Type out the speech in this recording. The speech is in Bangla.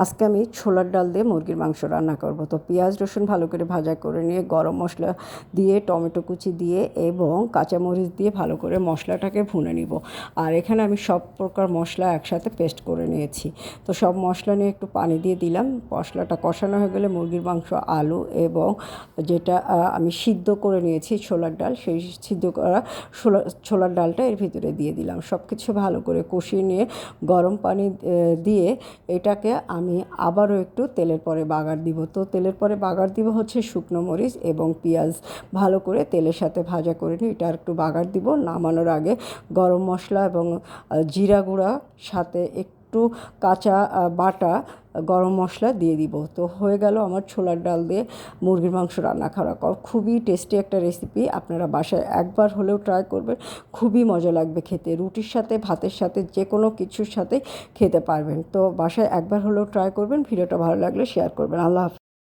আজকে আমি ছোলার ডাল দিয়ে মুরগির মাংস রান্না করব। তো পেঁয়াজ রসুন ভালো করে ভাজা করে নিয়ে গরম মশলা দিয়ে টমেটো কুচি দিয়ে এবং কাঁচামরিচ দিয়ে ভালো করে মশলাটাকে ভুনে নিব। আর এখানে আমি সব প্রকার মশলা একসাথে পেস্ট করে নিয়েছি। তো সব মশলা নিয়ে একটু পানি দিয়ে দিলাম। মশলাটা কষানো হয়ে গেলে মুরগির মাংস, আলু এবং যেটা আমি সিদ্ধ করে নিয়েছি ছোলার ডাল, সেই সিদ্ধ করা ছোলার ডালটা এর ভিতরে দিয়ে দিলাম। সব কিছু ভালো করে কষিয়ে নিয়ে গরম পানি দিয়ে এটাকে আমি আবারও একটু তেলের পরে বাগার দিব। তো তেলের পরে বাগার দিব হচ্ছে শুকনো মরিচ এবং পেঁয়াজ ভালো করে তেলের সাথে ভাজা করে নিই। এটা একটু বাগার দিব। নামানোর আগে গরম মশলা এবং জিরা গুঁড়া সাথে একটু কাঁচা বাটা গরম মশলা দিয়ে দিব। তো হয়ে গেল আমার ছোলার ডাল দিয়ে মুরগির মাংস রান্না করা। খুবই টেস্টি একটা রেসিপি, আপনারা বাসায় একবার হলেও ট্রাই করবেন। খুবই মজা লাগবে খেতে, রুটির সাথে, ভাতের সাথে, যে কোনো কিছুর সাথে খেতে পারবেন। তো বাসায় একবার হলেও ট্রাই করবেন। ভিডিওটা ভালো লাগলে শেয়ার করবেন। আল্লাহ হাফেজ।